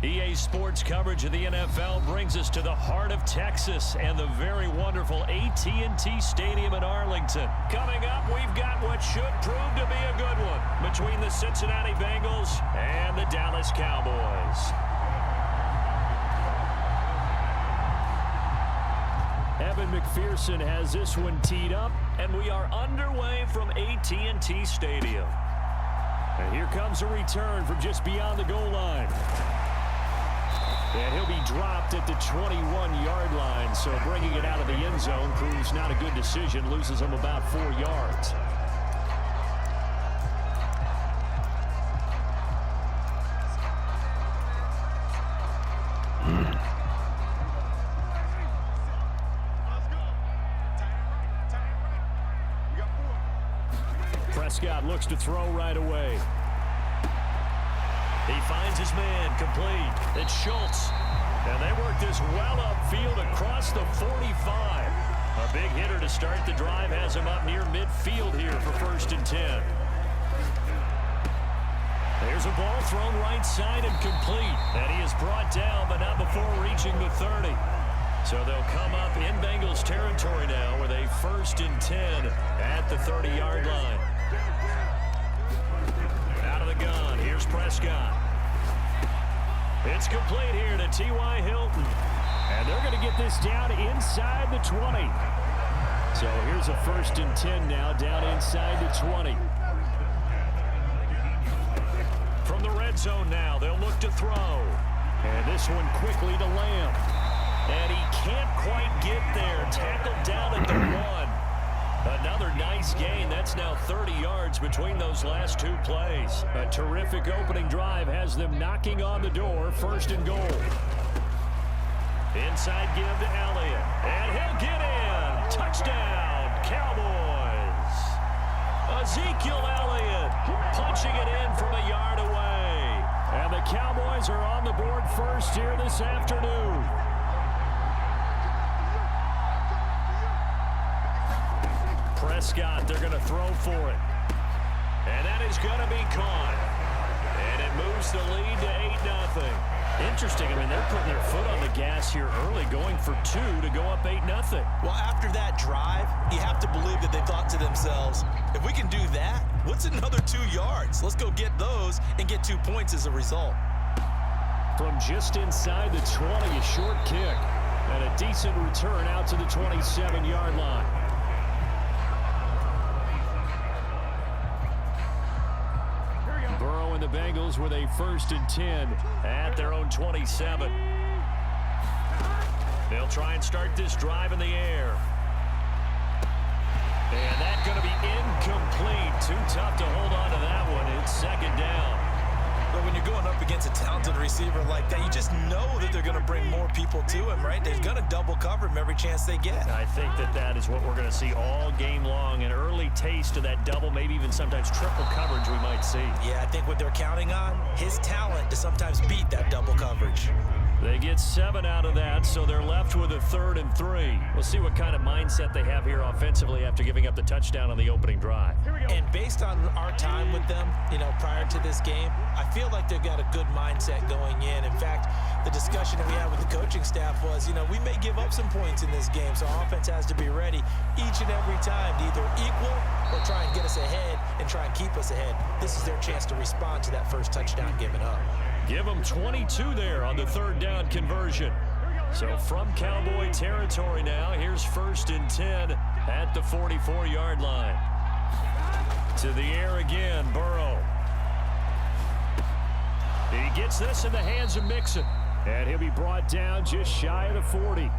EA Sports coverage of the NFL brings us to the heart of Texas and the very wonderful AT&T Stadium in Arlington. Coming up, we've got what should prove to be a good one between the Cincinnati Bengals and the Dallas Cowboys. Evan McPherson has this one teed up, and we are underway from AT&T Stadium. And here comes a return from just beyond the goal line. And he'll be dropped at the 21-yard line, so bringing it out of the end zone proves not a good decision, loses him about 4 yards. Prescott looks to throw right away. He finds his man, complete. It's Schultz. And they work this well upfield across the 45. A big hitter to start the drive has him up near midfield here for 1st and 10. There's a ball thrown right side and complete. And he is brought down, but not before reaching the 30. So they'll come up in Bengals territory now with a 1st and 10 at the 30-yard line. Out of the gun, here's Prescott. It's complete here to T.Y. Hilton. And they're going to get this down inside the 20. So here's a 1st and 10 now down inside the 20. From the red zone now, they'll look to throw. And this one quickly to Lamb. And he can't quite get there. Tackled down at the 1. Another nice gain. That's now 30 yards between those last 2 plays. A terrific opening drive has them knocking on the door. 1st and goal. Inside give to Elliott. And he'll get in. Touchdown, Cowboys. Ezekiel Elliott punching it in from a yard away. And the Cowboys are on the board first here this afternoon. Prescott, they're going to throw for it. And that is going to be caught. And it moves the lead to 8-0. Interesting. I mean, they're putting their foot on the gas here early, going for 2 to go up 8-0. Well, after that drive, you have to believe that they thought to themselves, if we can do that, what's another 2 yards? Let's go get those and get 2 points as a result. From just inside the 20, a short kick. And a decent return out to the 27-yard line. Burrow and the Bengals with a 1st and 10 at their own 27. They'll try and start this drive in the air. And that's going to be incomplete. Too tough to hold on to that one. It's 2nd down. But when you're going up against a talented receiver like that, you just know that they're going to bring more people to him, right? They're going to double cover him every chance they get. I think that is what we're going to see all game long. An early taste of that double, maybe even sometimes triple coverage we might see. Yeah, I think what they're counting on, his talent to sometimes beat that double coverage. They get 7 out of that, so they're left with a 3rd and 3. We'll see what kind of mindset they have here offensively after giving up the touchdown on the opening drive. And based on our time with them, prior to this game, I feel like they've got a good mindset going in. In fact, the discussion that we had with the coaching staff was, we may give up some points in this game, so our offense has to be ready each and every time to either equal or try and get us ahead and try and keep us ahead. This is their chance to respond to that first touchdown given up. Give them 22 there on the 3rd down conversion. So from Cowboy territory now, here's 1st and 10 at the 44-yard line. To the air again, Burrow. He gets this in the hands of Mixon. And he'll be brought down just shy of the 40.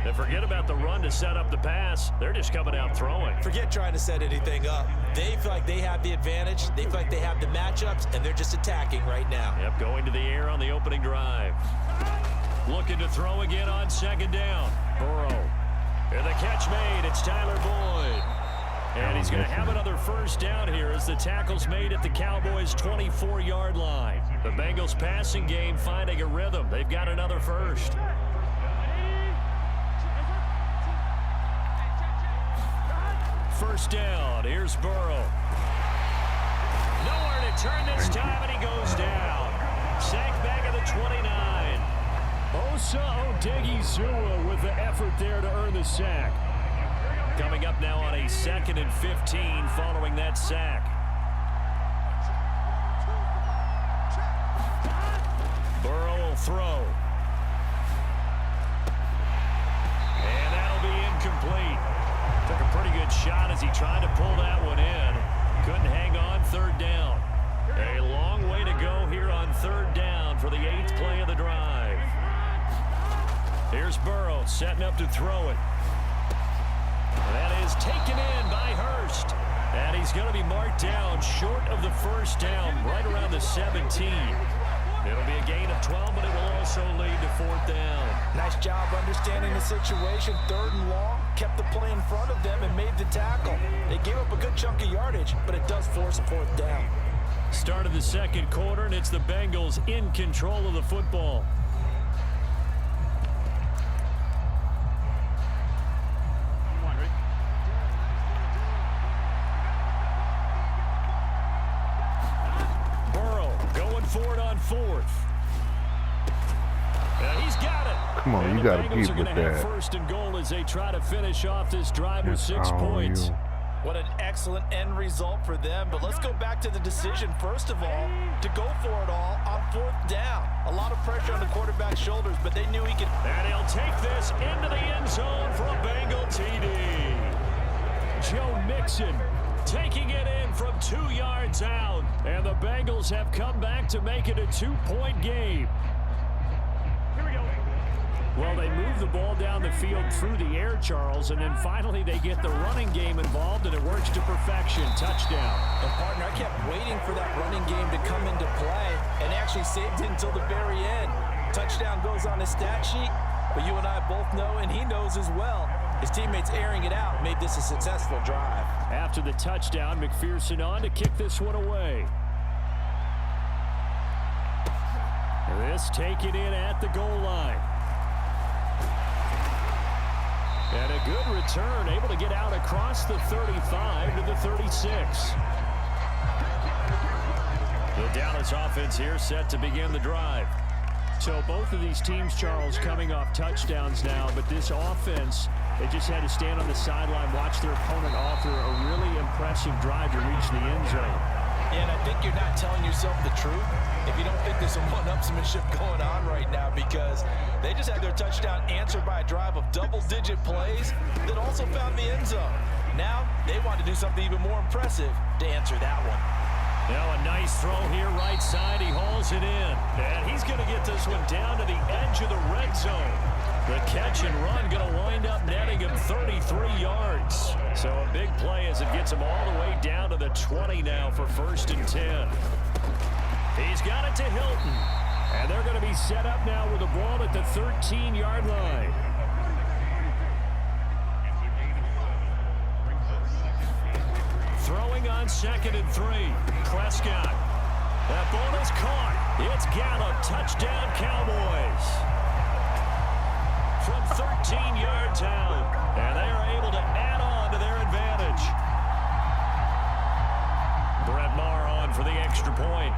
And forget about the run to set up the pass. They're just coming out throwing. Forget trying to set anything up. They feel like they have the advantage. They feel like they have the matchups, and they're just attacking right now. Yep, going to the air on the opening drive. Looking to throw again on 2nd down. Burrow. And the catch made. It's Tyler Boyd. And he's going to have another 1st down here as the tackle's made at the Cowboys' 24-yard line. The Bengals passing game finding a rhythm. They've got another 1st. First down. Here's Burrow. Nowhere to turn this time, and he goes down. Sacked back at the 29. Osa Odighizuwa with the effort there to earn the sack. Coming up now on a 2nd and 15 following that sack. Burrow will throw. And that'll be incomplete. Took a pretty good shot as he tried to pull that one in. Couldn't hang on. 3rd down. A long way to go here on 3rd down for the 8th play of the drive. Here's Burrow setting up to throw it. That is taken in by Hurst. And he's going to be marked down short of the 1st down, right around the 17. It'll be a gain of 12, but it will also lead to 4th down. Nice job understanding the situation. 3rd and long, kept the play in front of them and made the tackle. They gave up a good chunk of yardage, but it does force a 4th down. Start of the 2nd quarter, and it's the Bengals in control of the football. For it on 4th. He's got it. Come on, you got to keep with that. 1st and goal as they try to finish off this drive with 6 points. What an excellent end result for them. But let's go back to the decision, first of all, to go for it all on 4th down. A lot of pressure on the quarterback's shoulders, but they knew he could. And he'll take this into the end zone for a Bengal TD. Joe Mixon taking it in from 2 yards out. And the Bengals have come back to make it a 2-point game. Here we go. Well, they move the ball down the field through the air, Charles, and then finally they get the running game involved, and it works to perfection. Touchdown. And, partner, I kept waiting for that running game to come into play and actually saved it until the very end. Touchdown goes on his stat sheet, but you and I both know, and he knows as well, his teammates airing it out made this a successful drive. After the touchdown, McPherson on to kick this one away. This taken in at the goal line. And a good return, able to get out across the 35 to the 36. The Dallas offense here set to begin the drive. So both of these teams, Charles, coming off touchdowns now, but this offense, they just had to stand on the sideline, watch their opponent author a really impressive drive to reach the end zone. Yeah, and I think you're not telling yourself the truth if you don't think there's some one-upsmanship going on right now, because they just had their touchdown answered by a drive of double-digit plays that also found the end zone. Now they want to do something even more impressive to answer that one. Now a nice throw here right side. He hauls it in. And he's going to get this one down to the edge of the red zone. The catch and run going to wind up netting him 33 yards. So a big play as it gets him all the way down to the 20 now for 1st and 10. He's got it to Hilton. And they're going to be set up now with the ball at the 13-yard line. Throwing on 2nd and 3. Prescott. That ball is caught. It's Gallup. Touchdown, Cowboys. From 13 yards out. And they are able to add on to their advantage. Brett Maher on for the extra point.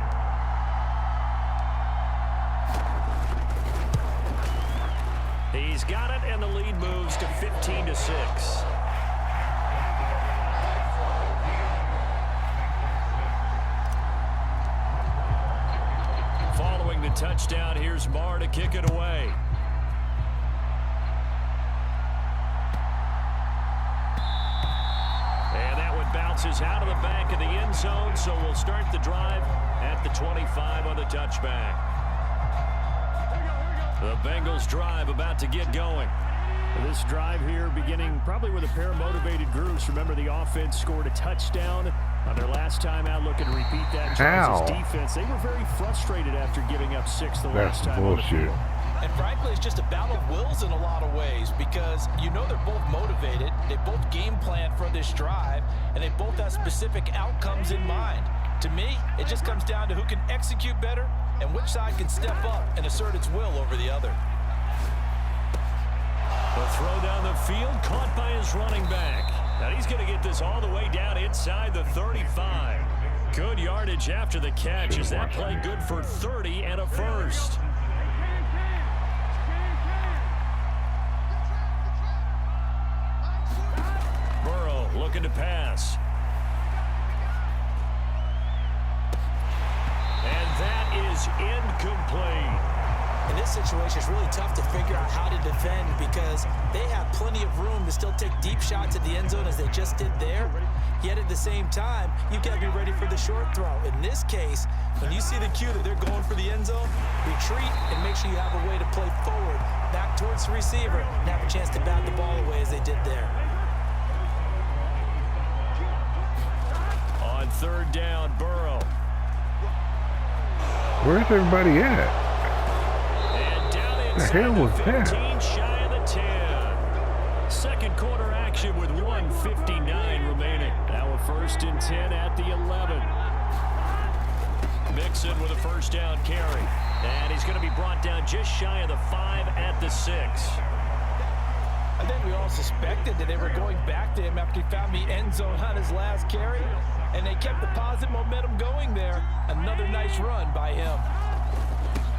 He's got it, and the lead moves to 15-6. Following the touchdown, here's Maher to kick it away. And that one bounces out of the back of the end zone, so we'll start the drive at the 25 on the touchback. The Bengals drive about to get going. This drive here beginning probably with a pair of motivated groups. Remember, the offense scored a touchdown on their last time out, looking to repeat that in Charles' defense. They were very frustrated after giving up 6 the last time on the field. And frankly, it's just a battle of wills in a lot of ways, because you know they're both motivated, they both game plan for this drive, and they both have specific outcomes in mind. To me, it just comes down to who can execute better and which side can step up and assert its will over the other. The throw down the field, caught by his running back. Now he's going to get this all the way down inside the 35. Good yardage after the catch. Is that play good for 30 and a first? Burrow looking to pass. And that is incomplete. In this situation, it's really tough to figure out how to defend because they have plenty of room to still take deep shots at the end zone as they just did there. Yet at the same time, you've got to be ready for the short throw. In this case, when you see the cue that they're going for the end zone, retreat and make sure you have a way to play forward, back towards the receiver, and have a chance to bat the ball away as they did there. On third down, Burrow. Where's everybody at? And down The hell inside was the that? 15, shy of the 10. Second quarter action with 1:59 remaining. Now a first and 10 at the 11. Mixon with a first down carry. And he's going to be brought down just shy of the 5 at the 6. I think we all suspected that they were going back to him after he found the end zone on his last carry, and they kept the positive momentum going there. Another nice run by him.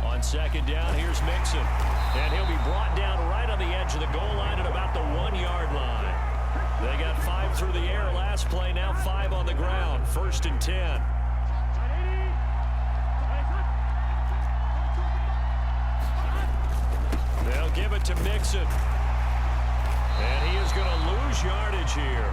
On second down, here's Mixon. And he'll be brought down right on the edge of the goal line at about the 1-yard line. They got 5 through the air last play, now 5 on the ground. First and 10. They'll give it to Mixon. And he is going to lose yardage here.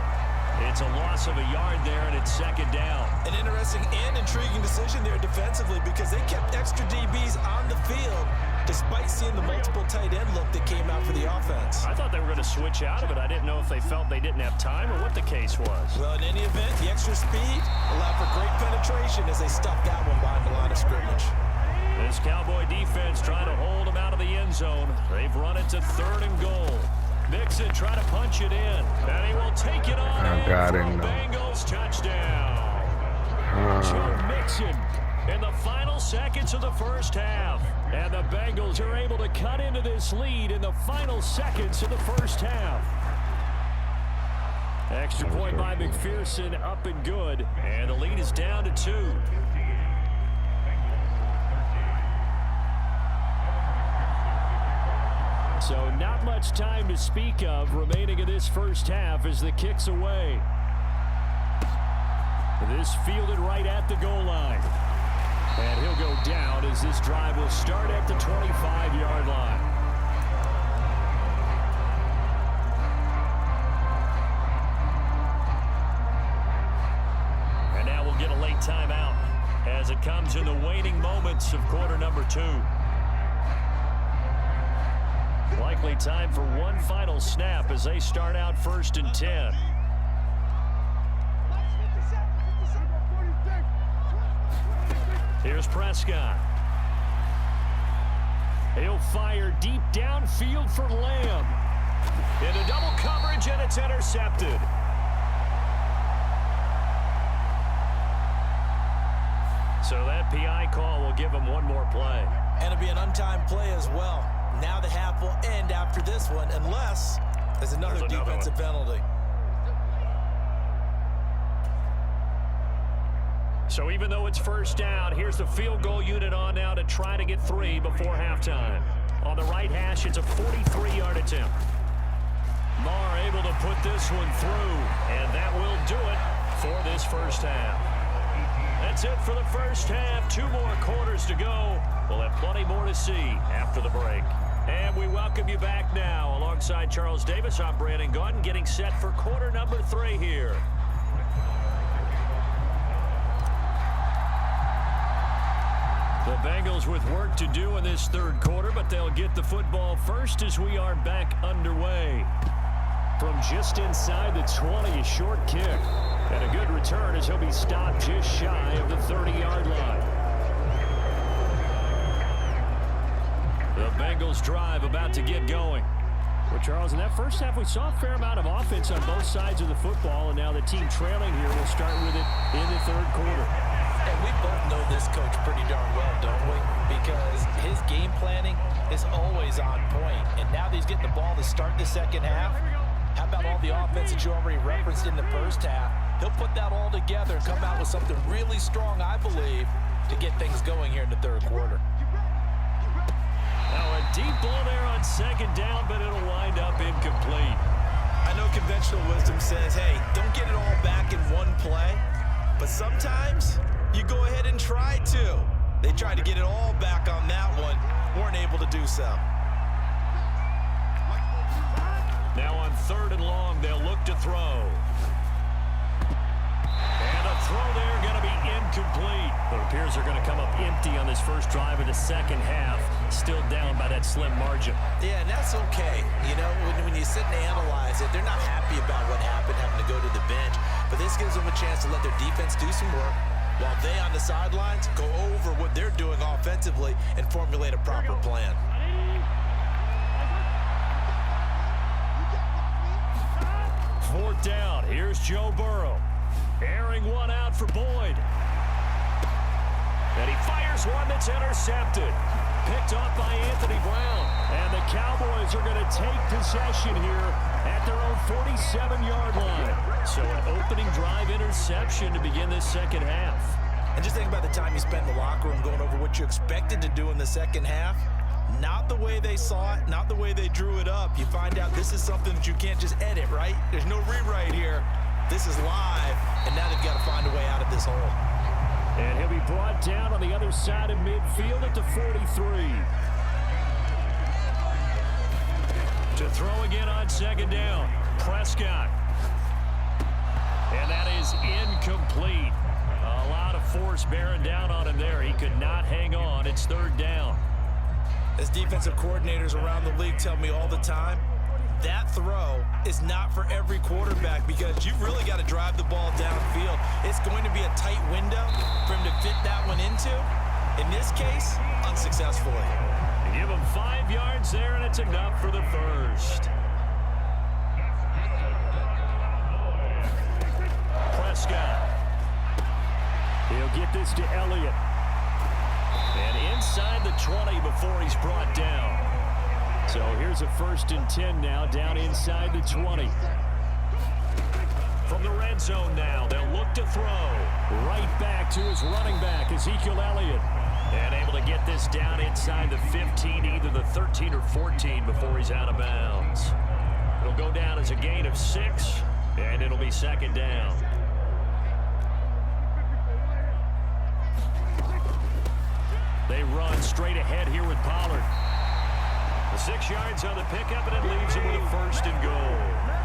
It's a loss of a yard there, and it's second down. An interesting and intriguing decision there defensively because they kept extra DBs on the field despite seeing the multiple tight end look that came out for the offense. I thought they were going to switch out of it. I didn't know if they felt they didn't have time or what the case was. Well, in any event, the extra speed allowed for great penetration as they stuffed that one behind the line of scrimmage. This Cowboy defense trying to hold him out of the end zone. They've run it to third and goal. Mixon trying to punch it in. And he will take it on I in got for him, a though. Bengals touchdown. Joe Mixon in the final seconds of the first half. And the Bengals are able to cut into this lead in the final seconds of the first half. Extra point by McPherson, up and good. And the lead is down to 2. So not much time to speak of remaining in this first half as the kick's away. This fielded right at the goal line. And he'll go down as this drive will start at the 25-yard line. And now we'll get a late timeout as it comes in the waning moments of quarter number 2. Likely time for one final snap as they start out first and 10. Here's Prescott. He'll fire deep downfield for Lamb. Into double coverage, and it's intercepted. So that PI call will give him one more play. And it'll be an untimed play as well. Now the half will end after this one, unless there's another defensive penalty. So even though it's first down, here's the field goal unit on now to try to get 3 before halftime. On the right hash, it's a 43-yard attempt. Marr able to put this one through, and that will do it for this first half. That's it for the first half. 2 more quarters to go. We'll have plenty more to see after the break. And we welcome you back now. Alongside Charles Davis, I'm Brandon Gaudin, getting set for quarter number 3 here. The Bengals with work to do in this third quarter, but they'll get the football first as we are back underway. From just inside the 20, a short kick. And a good return as he'll be stopped just shy of the 30-yard line. The Bengals drive about to get going. Well, Charles, in that first half, we saw a fair amount of offense on both sides of the football, and now the team trailing here will start with it in the third quarter. And we both know this coach pretty darn well, don't we? Because his game planning is always on point. And now that he's getting the ball to start the second half, How about all the offense that you already referenced in the first half? He'll put that all together and come out with something really strong, I believe, to get things going here in the third quarter. Now a deep ball there on second down, but it'll wind up incomplete. I know conventional wisdom says, hey, don't get it all back in one play, but sometimes you go ahead and try to. They tried to get it all back on that one, weren't able to do so. Now on third and long, they'll look to throw. And a throw there going to be incomplete. It appears they're going to come up empty on this first drive of the second half. Still down by that slim margin. Yeah, and that's okay. You know, when you sit and analyze it, they're not happy about what happened, having to go to the bench. But this gives them a chance to let their defense do some work while they on the sidelines go over what they're doing offensively and formulate a proper plan. Fourth down. Here's Joe Burrow. Airing one out for Boyd. And he fires one that's intercepted. Picked off by Anthony Brown. And the Cowboys are going to take possession here at their own 47-yard line. So an opening drive interception to begin this second half. And just think about the time you spent in the locker room going over what you expected to do in the second half. Not the way they saw it, not the way they drew it up. You find out this is something that you can't just edit, right? There's no rewrite here. This is live, and now they've got to find a way out of this hole. And he'll be brought down on the other side of midfield at the 43. To throw again on second down, Prescott. And that is incomplete. A lot of force bearing down on him there. He could not hang on. It's third down. As defensive coordinators around the league tell me all the time, that throw is not for every quarterback because you've really got to drive the ball downfield. It's going to be a tight window for him to fit that one into. In this case, unsuccessfully. You give him 5 yards there, and it's enough for the first. Prescott. He'll get this to Elliott. And inside the 20 before he's brought down. So here's a 1st and 10 now, down inside the 20. From the red zone now, they'll look to throw. Right back to his running back, Ezekiel Elliott. And able to get this down inside the 15, either the 13 or 14 before he's out of bounds. It'll go down as a gain of 6, and it'll be second down. They run straight ahead here with Pollard. The 6 yards on the pickup, and it leaves him with a 1st and goal.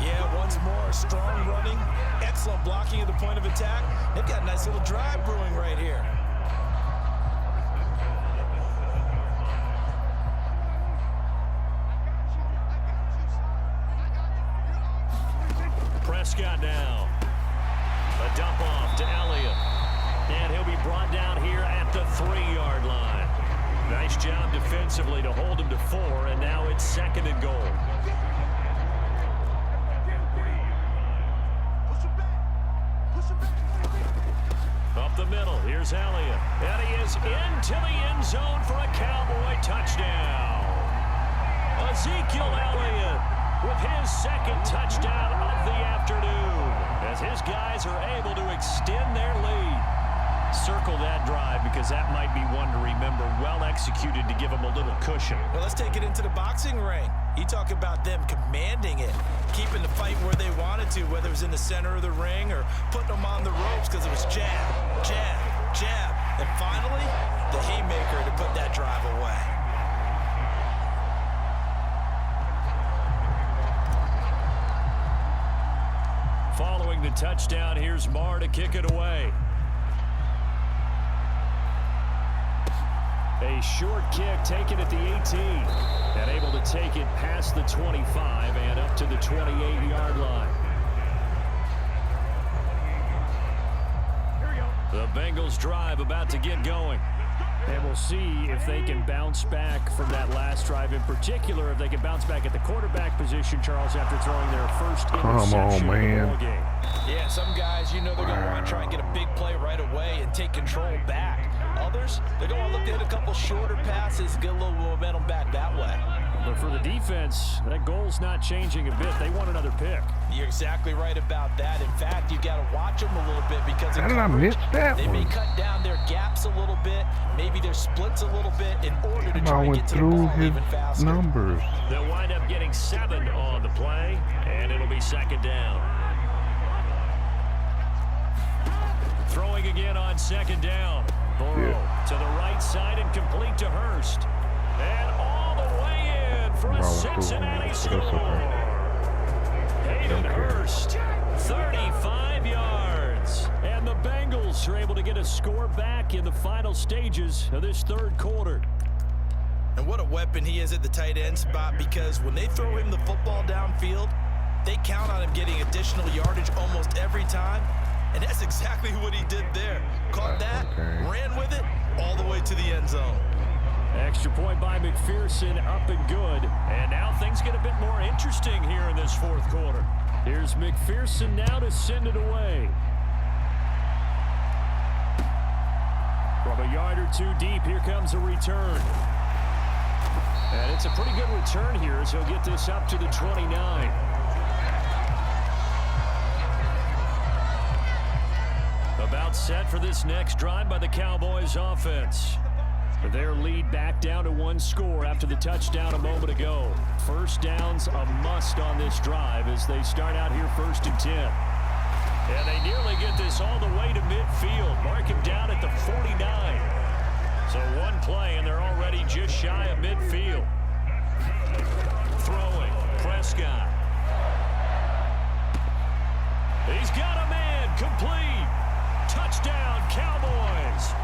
Yeah, once more, strong running, excellent blocking at the point of attack. They've got a nice little drive brewing right here. Prescott now. A dump off to Elliott. And he'll be brought down here at the 3-yard line. Nice job defensively to hold him to 4, and now it's 2nd and goal. Up the middle, here's Elliott. And he is into the end zone for a Cowboy touchdown. Ezekiel Elliott with his 2nd touchdown of the afternoon, as his guys are able to extend their lead. Circle that drive because that might be one to remember. Well executed to give them a little cushion. Well, let's take it into the boxing ring. You talk about them commanding it, keeping the fight where they wanted to, whether it was in the center of the ring or putting them on the ropes because it was jab, jab, jab. And finally, the haymaker to put that drive away. Following the touchdown, here's Marr to kick it away. A short kick taken at the 18. And able to take it past the 25 and up to the 28-yard line. The Bengals drive about to get going. And we'll see if they can bounce back from that last drive. In particular, if they can bounce back at the quarterback position, Charles, after throwing their first interception of the ball game. Yeah, some guys, you know, they're going to want to try and get a big play right away and take control back. Others, they're going to look to hit a couple shorter passes, get a little momentum back that way. But for the defense, that goal's not changing a bit. They want another pick. You're exactly right about that. In fact, you got to watch them a little bit because How did I miss that they one? may cut down their gaps a little bit, maybe their splits a little bit in order to try and get to the ball even faster. Numbers. They'll wind up getting 7 on the play, and it'll be second down. Throwing again on second down. Burrow to the right side and complete to Hurst. And all the way in for a Cincinnati score. Hayden Hurst, 35 yards. And the Bengals are able to get a score back in the final stages of this third quarter. And what a weapon he is at the tight end spot, because when they throw him the football downfield, they count on him getting additional yardage almost every time. And that's exactly what he did there. Caught that, ran with it, all the way to the end zone. Extra point by McPherson, up and good. And now things get a bit more interesting here in this fourth quarter. Here's McPherson now to send it away. From a yard or two deep, here comes a return. And it's a pretty good return here as he'll get this up to the 29. About set for this next drive by the Cowboys offense. Their lead back down to 1 score after the touchdown a moment ago. First down's a must on this drive as they start out here 1st and 10. And they nearly get this all the way to midfield. Mark him down at the 49. So one play and they're already just shy of midfield. Throwing, Prescott. He's got a man, complete. Touchdown, Cowboys.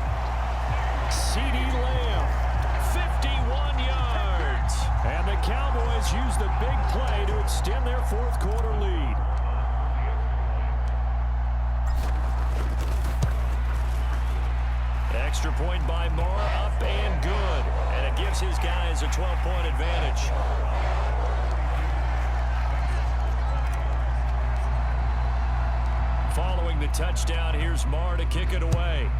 C.D. Lamb, 51 yards. And the Cowboys use the big play to extend their fourth quarter lead. Extra point by Moore, up and good. And it gives his guys a 12-point advantage. Following the touchdown, here's Marr to kick it away.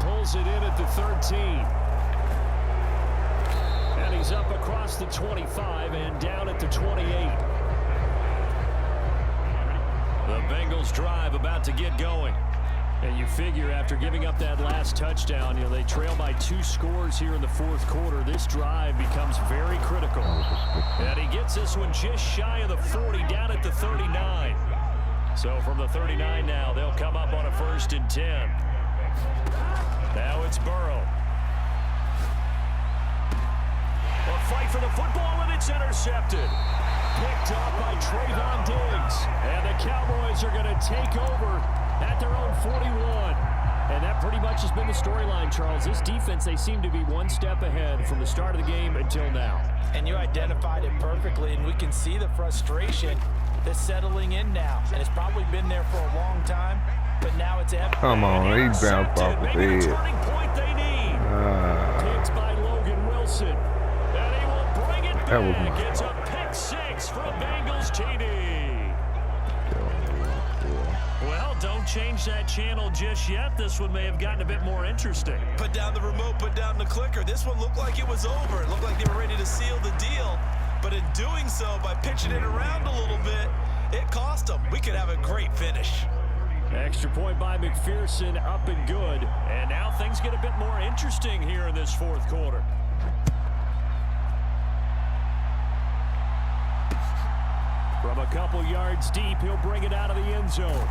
Pulls it in at the 13. And he's up across the 25 and down at the 28. The Bengals drive about to get going. And you figure after giving up that last touchdown, they trail by 2 scores here in the fourth quarter. This drive becomes very critical. And he gets this one just shy of the 40, down at the 39. So from the 39 now, they'll come up on a 1st and 10. Now it's Burrow. A fight for the football, and it's intercepted. Picked up by Trayvon Diggs. And the Cowboys are going to take over at their own 41. And that pretty much has been the storyline, Charles. This defense, they seem to be one step ahead from the start of the game until now. And you identified it perfectly, and we can see the frustration that's settling in now. And it's probably been there for a long time, but now it's evident. Come on, he bounced off his Maybe the head. turning point they need. Picked by Logan Wilson. And he will bring it back. That was my It's a pick 6 for a Bengals TD. Well, don't change that channel just yet. This one may have gotten a bit more interesting. Put down the remote, put down the clicker. This one looked like it was over. It looked like they were ready to seal the deal. But in doing so, by pitching it around a little bit, it cost them. We could have a great finish. Extra point by McPherson, up and good. And now things get a bit more interesting here in this fourth quarter. From a couple yards deep, he'll bring it out of the end zone.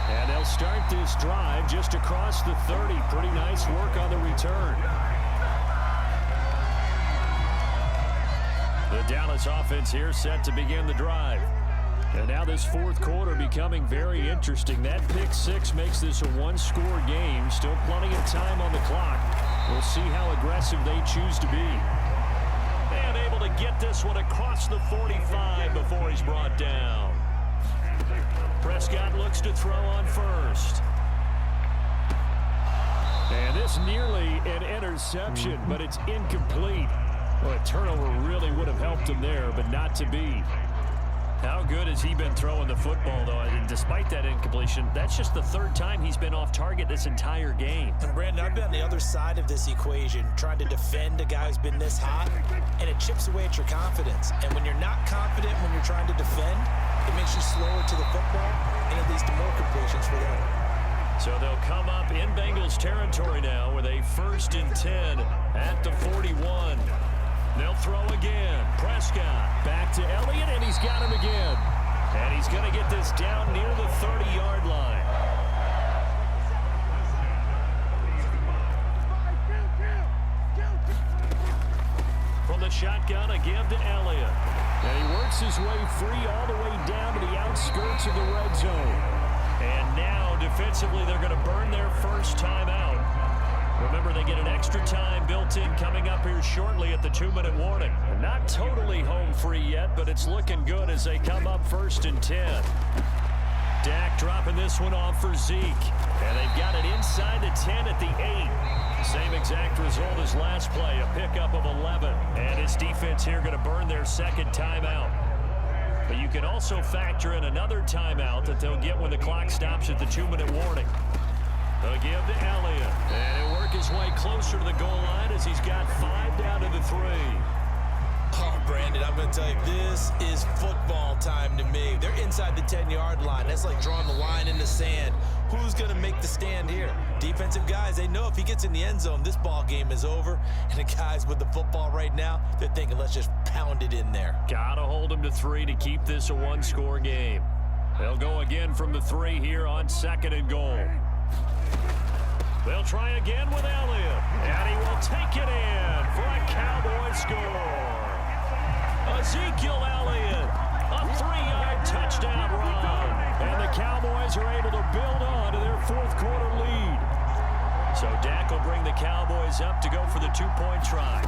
And they'll start this drive just across the 30. Pretty nice work on the return. The Dallas offense here set to begin the drive. And now this fourth quarter becoming very interesting. That pick 6 makes this a 1-score game. Still plenty of time on the clock. We'll see how aggressive they choose to be. And able to get this one across the 45 before he's brought down. Prescott looks to throw on first. And this nearly an interception, but it's incomplete. Well, a turnover really would have helped him there, but not to be. How good has he been throwing the football, though? And despite that incompletion, that's just the third time he's been off target this entire game. And Brandon, I've been on the other side of this equation, trying to defend a guy who's been this hot, and it chips away at your confidence. And when you're not confident when you're trying to defend, it makes you slower to the football, and it leads to more completions for them. So they'll come up in Bengals territory now with a 1st and 10 at the 41. They'll throw again. Prescott back to Elliott, and he's got him again. And he's going to get this down near the 30-yard line. From the shotgun, a give to Elliott. And he works his way free all the way down to the outskirts of the red zone. And now, defensively, they're going to burn their first timeout. Remember, they get an extra time built in coming up here shortly at the 2-minute warning. Not totally home free yet, but it's looking good as they come up 1st and 10. Dak dropping this one off for Zeke. And they've got it inside the 10 at the 8. Same exact result as last play, a pickup of 11. And his defense here going to burn their second timeout. But you can also factor in another timeout that they'll get when the clock stops at the 2-minute warning. They'll give to Elliott. And he'll work his way closer to the goal line as he's got 5 down to the 3. Oh, Brandon, I'm going to tell you, this is football time to me. They're inside the 10-yard line. That's like drawing the line in the sand. Who's going to make the stand here? Defensive guys, they know if he gets in the end zone, this ball game is over. And the guys with the football right now, they're thinking, let's just pound it in there. Got to hold him to 3 to keep this a 1-score game. They'll go again from the 3 here on 2nd and goal. They'll try again with Elliott, and he will take it in for a Cowboy score. Ezekiel Elliott, a 3-yard touchdown run, and the Cowboys are able to build on to their 4th quarter lead. So Dak will bring the Cowboys up to go for the 2-point try.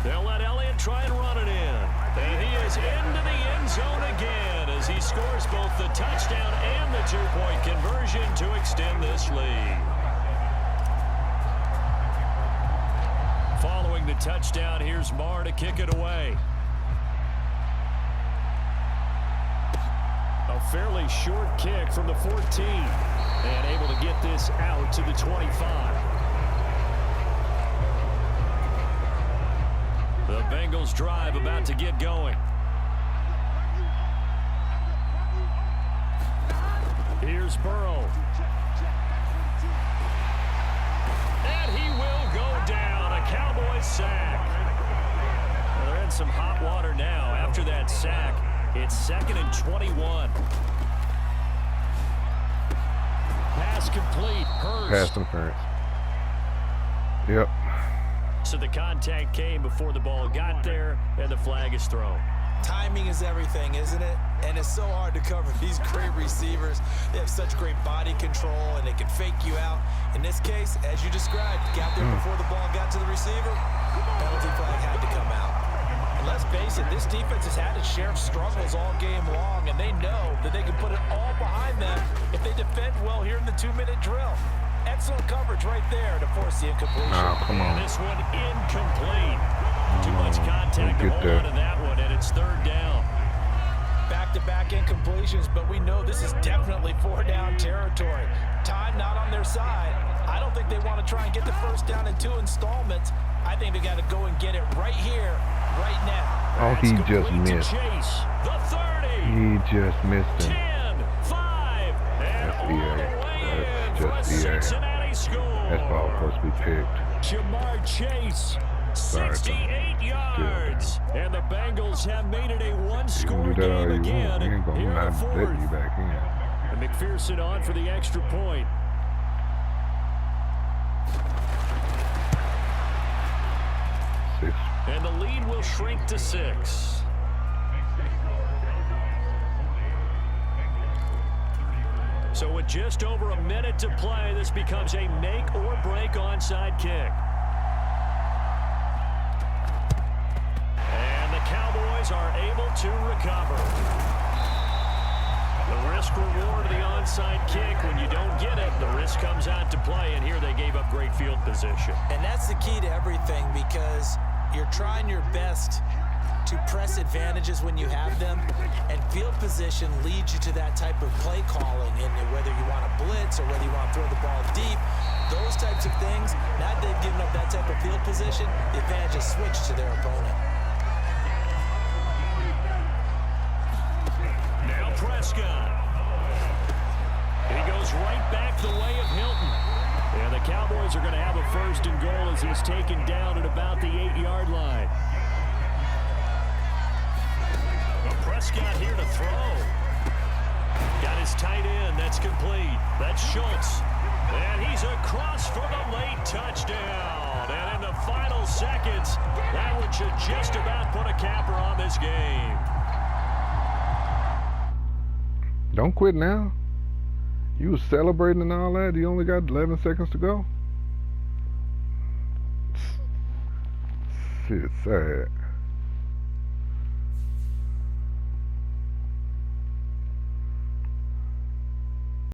They'll let Elliott try and run it in, and he is into the end zone again as he scores both the touchdown and the 2-point conversion to extend this lead. Following the touchdown, here's Marr to kick it away. A fairly short kick from the 14. And able to get this out to the 25. The Bengals drive about to get going. Here's Burrow. And he will go down. A Cowboys sack. Well, they're in some hot water now. After that sack, it's 2nd and 21. Pass complete. Hurst. Pass interference. Yep. So the contact came before the ball got there, and the flag is thrown. Timing is everything, isn't it? And it's so hard to cover these great receivers. They have such great body control, and they can fake you out. In this case, as you described, got there before the ball got to the receiver. Penalty flag had to come out. And let's face it, this defense has had its share of struggles all game long, and they know that they can put it all behind them if they defend well here in the 2-minute drill. Excellent coverage right there to force the incompletion. Oh, come on. And this one incomplete. Too much contact to hold on to that one, and it's 3rd down. Back-to-back incompletions, but we know this is definitely 4-down territory. Time not on their side. I don't think they want to try and get the first down in 2 installments. I think they got to go and get it right here, right now. Oh, he That's just complete to missed. Chase, the 30. He just missed him. 10, 5, and all the way in for a Cincinnati score. That's ball supposed to be picked. Jamar Chase, 68 yards, and the Bengals have made it a 1-score game again. He ain't gonna Here in the not 4th. let you back in. And McPherson on for the extra point. Six. And the lead will shrink to 6. So with just over a minute to play, this becomes a make or break onside kick. And the Cowboys are able to recover. The risk reward of the onside kick, when you don't get it, the risk comes out to play, and here they gave up great field position. And that's the key to everything, because you're trying your best to press advantages when you have them, and field position leads you to that type of play calling, and whether you want to blitz or whether you want to throw the ball deep, those types of things, now that they've given up that type of field position, the advantage is switched to their opponent. Now Prescott. He goes right back the way of Hilton. And the Cowboys are going to have a 1st and goal as he's taken down at about the 8-yard line. Prescott here to throw. Got his tight end. That's complete. That's Schultz. And he's across for the late touchdown. And in the final seconds, that one should just about put a capper on this game. Don't quit now. You was celebrating and all that. You only got 11 seconds to go. Shit's sad.